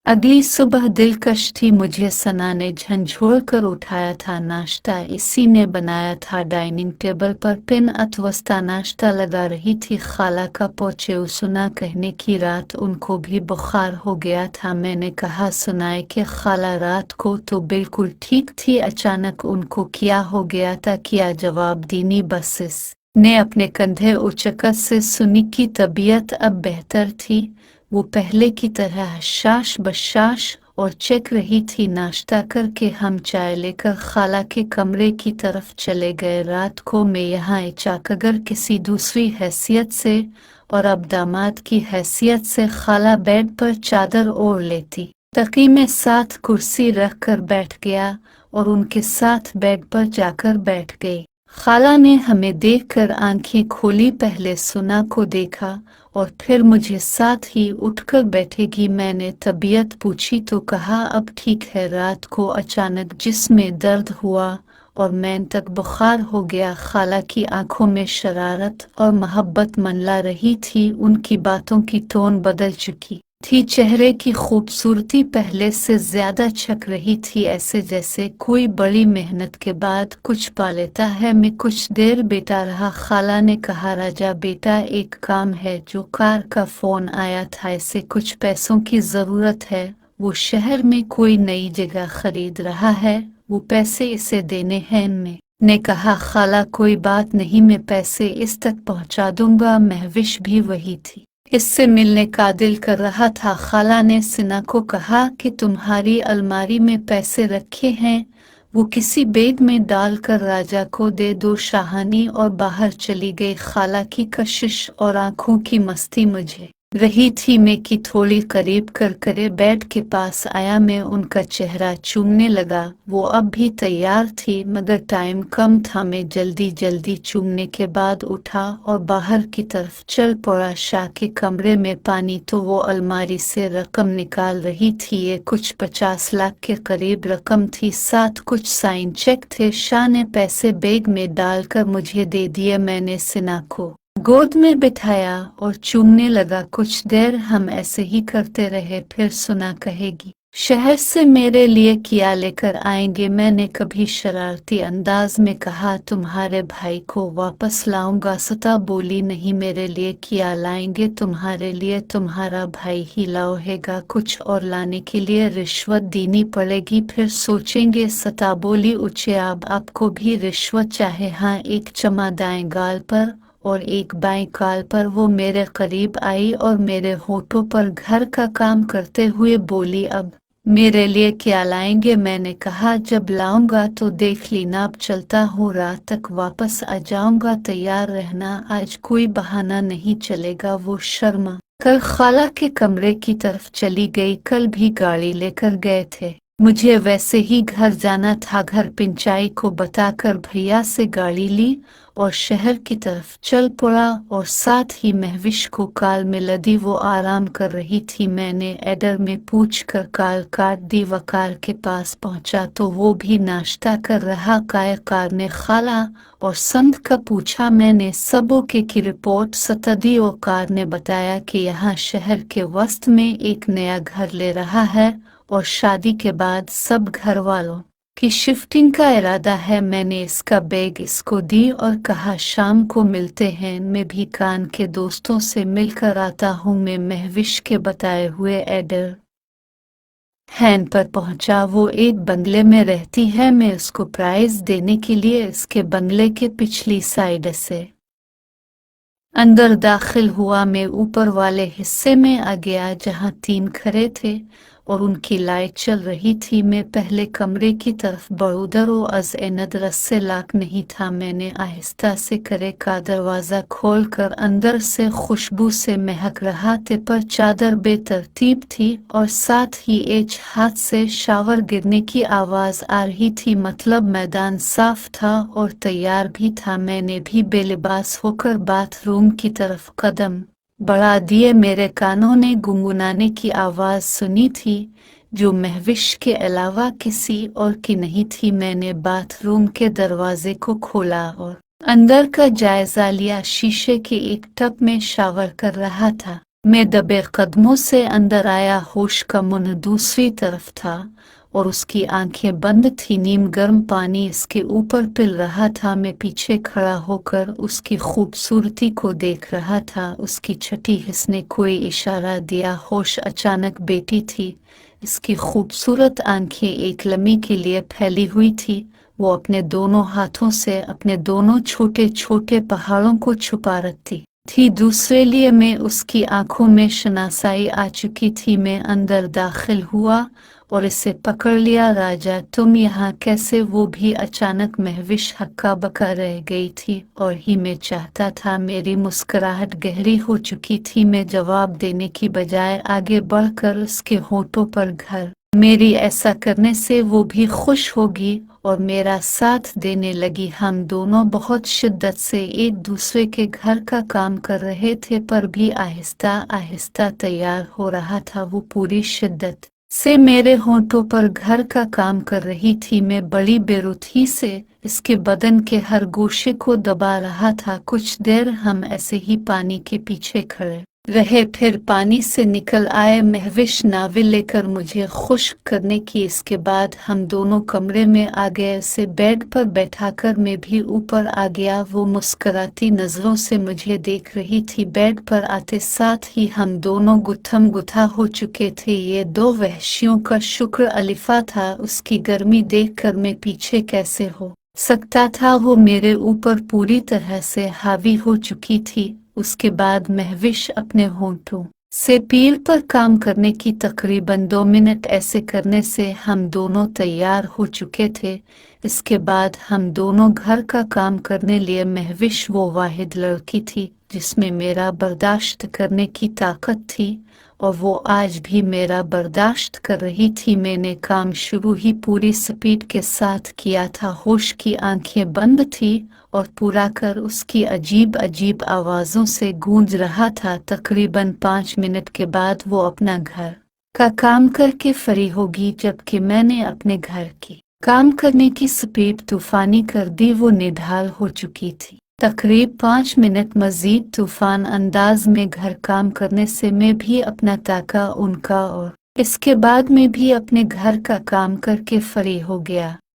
अगली सुबह दिलकश थी। मुझे सना ने झंझोड़ कर उठाया था। नाश्ता इसी ने बनाया था। डाइनिंग टेबल पर पिन अथवस्ता नाश्ता लगा रही थी। खाला का पहुँचे सुना कहने की रात उनको भी बुखार हो गया था। मैंने कहा सुनाए कि खाला रात को तो बिल्कुल ठीक थी, अचानक उनको क्या हो गया था। क्या जवाब दीनी बसिस ने अपने कंधे उचकर से सुनी की तबीयत अब बेहतर थी। वो पहले की तरह हशाश बशाश और चेक रही थी। नाश्ता करके हम चाय लेकर खाला के कमरे की तरफ चले गए। रात को मैं यहाँ अगर किसी दूसरी हैसियत से और अब दामाद की हैसियत से खाला बेड पर चादर ओढ़ लेती। तकी में साथ कुर्सी रख कर बैठ गया और उनके साथ बेड पर जाकर बैठ गई। खाला ने हमें देखकर आंखें खोली। पहले सुना को देखा और फिर मुझे। साथ ही उठकर बैठेगी। मैंने तबीयत पूछी तो कहा अब ठीक है। रात को अचानक जिस्म दर्द हुआ और मैं तक बुखार हो गया। खाला की आंखों में शरारत और मोहब्बत मंडरा रही थी। उनकी बातों की टोन बदल चुकी थी। चेहरे की खूबसूरती पहले से ज्यादा छक रही थी, ऐसे जैसे कोई बड़ी मेहनत के बाद कुछ पा लेता है। मैं कुछ देर बैठा रहा। खाला ने कहा राजा बेटा एक काम है। जो कार का फोन आया था, इसे कुछ पैसों की जरूरत है। वो शहर में कोई नई जगह खरीद रहा है, वो पैसे इसे देने हैं। ने कहा खाला कोई बात नहीं, मैं पैसे इस तक पहुंचा दूंगा। महविश भी वही थी, इससे मिलने का दिल कर रहा था। खाला ने सिना को कहा कि तुम्हारी अलमारी में पैसे रखे हैं, वो किसी बैग में डालकर राजा को दे दो। शाहानी और बाहर चली गई। खाला की कशिश और आंखों की मस्ती मुझे रही थी। मैं की थोड़ी करीब कर करे बेड के पास आया। मैं उनका चेहरा चूमने लगा। वो अब भी तैयार थी मगर टाइम कम था। मैं जल्दी जल्दी चूमने के बाद उठा और बाहर की तरफ चल पड़ा। शाह के कमरे में पानी तो वो अलमारी से रकम निकाल रही थी। ये कुछ 50 लाख के करीब रकम थी, साथ कुछ साइन चेक थे। शाह ने पैसे बैग में डालकर मुझे दे दिए। मैंने सिना को गोद में बिठाया और चूमने लगा। कुछ देर हम ऐसे ही करते रहे। फिर सुना कहेगी शहर से मेरे लिए क्या लेकर आएंगे। मैंने कभी शरारती अंदाज में कहा तुम्हारे भाई को वापस लाऊंगा। सता बोली नहीं, मेरे लिए क्या लाएंगे, तुम्हारे लिए तुम्हारा भाई ही लाओगा। कुछ और लाने के लिए रिश्वत देनी पड़ेगी, फिर सोचेंगे। सता बोली ऊंचे अब आपको भी रिश्वत चाहे। हाँ, एक चमा दाएं गाल पर और एक बाएं गाल पर। वो मेरे करीब आई और मेरे होठों पर घर का काम करते हुए बोली अब मेरे लिए क्या लाएंगे। मैंने कहा जब लाऊंगा तो देख लेना, अब चलता हूँ, रात तक वापस आ जाऊंगा, तैयार रहना, आज कोई बहाना नहीं चलेगा। वो शर्मा कर खाला के कमरे की तरफ चली गई। कल भी गाड़ी लेकर गए थे, मुझे वैसे ही घर जाना था। घर पिंचाई को बताकर भैया से गाड़ी ली और शहर की तरफ चल पड़ा और साथ ही महविश को काल में लदी। वो आराम कर रही थी। मैंने एडर में पूछकर काल काट दी। वकार के पास पहुंचा तो वो भी नाश्ता कर रहा। कार ने खाला और संत का पूछा। मैंने सबों की रिपोर्ट सतदी और कार ने बताया कि यहाँ शहर के वस्त में एक नया घर ले रहा है और शादी के बाद सब घर वालों की शिफ्टिंग का इरादा है। मैंने इसका बैग इसको दी और कहा शाम को मिलते हैं। मैं भी कान के दोस्तों से मिलकर आता हूँ। मैं महविश के बताए हुए एडर हैन पर पहुंचा। वो एक बंगले में रहती है। मैं उसको प्राइज देने के लिए इसके बंगले के पिछली साइड से अंदर दाखिल हुआ। मैं ऊपर वाले हिस्से में आ गया जहां 3 खड़े थे और उनकी लाइट चल रही थी। मैं पहले कमरे की तरफ बढ़ूदर अज नदर से लाक नहीं था। मैंने आहिस्ता से करे का दरवाज़ा खोलकर अंदर से खुशबू से महक रहा थे पर चादर बेतरतीब थी और साथ ही एक हाथ से शावर गिरने की आवाज़ आ रही थी। मतलब मैदान साफ था और तैयार भी था। मैंने भी बेलिबास होकर बाथरूम की तरफ कदम बढ़ा दिए। मेरे कानों ने गुनगुनाने की आवाज़ सुनी थी जो महविश के अलावा किसी और की नहीं थी। मैंने बाथरूम के दरवाजे को खोला और अंदर का जायजा लिया। शीशे के एक टब में शावर कर रहा था। मैं दबे कदमों से अंदर आया। होश का मुंह दूसरी तरफ था और उसकी आंखें बंद थी। नीम गर्म पानी इसके ऊपर पिल रहा था। मैं पीछे खड़ा होकर उसकी खूबसूरती को देख रहा था। उसकी छठी हिस्स ने कोई इशारा दिया। होश अचानक बेटी थी। इसकी खूबसूरत आंखें एक लम्हे के लिए फैली हुई थी। वो अपने दोनों हाथों से अपने दोनों छोटे छोटे पहाड़ों को छुपा रखती थी। दूसरे लिए में उसकी आंखों में शनासाई आ चुकी थी। मैं अंदर दाखिल हुआ और इसे पकड़ लिया। राजा, तुम यहाँ कैसे? वो भी अचानक महविश हक्का बक्का रह गई थी और ही मैं चाहता था। मेरी मुस्कुराहट गहरी हो चुकी थी। मैं जवाब देने की बजाय आगे बढ़कर उसके होठों पर घर मेरी ऐसा करने से वो भी खुश होगी और मेरा साथ देने लगी। हम दोनों बहुत शिद्दत से एक दूसरे के घर का काम कर रहे थे, पर भी आहिस्ता आहिस्ता तैयार हो रहा था। वो पूरी शिद्दत से मेरे होठों पर घर का काम कर रही थी। मैं बड़ी बेरुखी से इसके बदन के हर गोशे को दबा रहा था। कुछ देर हम ऐसे ही पानी के पीछे खड़े रहे, फिर पानी से निकल आए। महविश नाविल लेकर मुझे खुश करने की। इसके बाद हम दोनों कमरे में आ गए। उसे बेड पर बैठाकर मैं भी ऊपर आ गया। वो मुस्कुराती नजरों से मुझे देख रही थी। बेड पर आते साथ ही हम दोनों गुत्थम गुत्था हो चुके थे। ये दो वहशियों का शुक्र अलिफा था। उसकी गर्मी देखकर मैं पीछे कैसे हो सकता था। वो मेरे ऊपर पूरी तरह से हावी हो चुकी थी। उसके बाद महविश अपने होंठों से पील पर काम करने की। तकरीबन 2 मिनट ऐसे करने से हम दोनों तैयार हो चुके थे। इसके बाद हम दोनों घर का काम करने लिए। महविश वो वाहिद लड़की थी जिसमें मेरा बर्दाश्त करने की ताकत थी और वो आज भी मेरा बर्दाश्त कर रही थी। मैंने काम शुरू ही पूरी स्पीड के साथ किया था। होश की आंखें बंद थी और पूरा कर उसकी अजीब अजीब आवाज़ों से गूंज रहा था। तकरीबन 5 मिनट के बाद वो अपना घर का काम करके फ्री होगी, जबकि मैंने अपने घर की काम करने की स्पीड तूफानी कर दी। वो निढाल हो चुकी थी। तकरीब 5 मिनट मजीद तूफान अंदाज में घर काम करने से मैं भी अपना ताका उनका और इसके बाद मैं भी अपने घर का काम करके फ्री हो गया।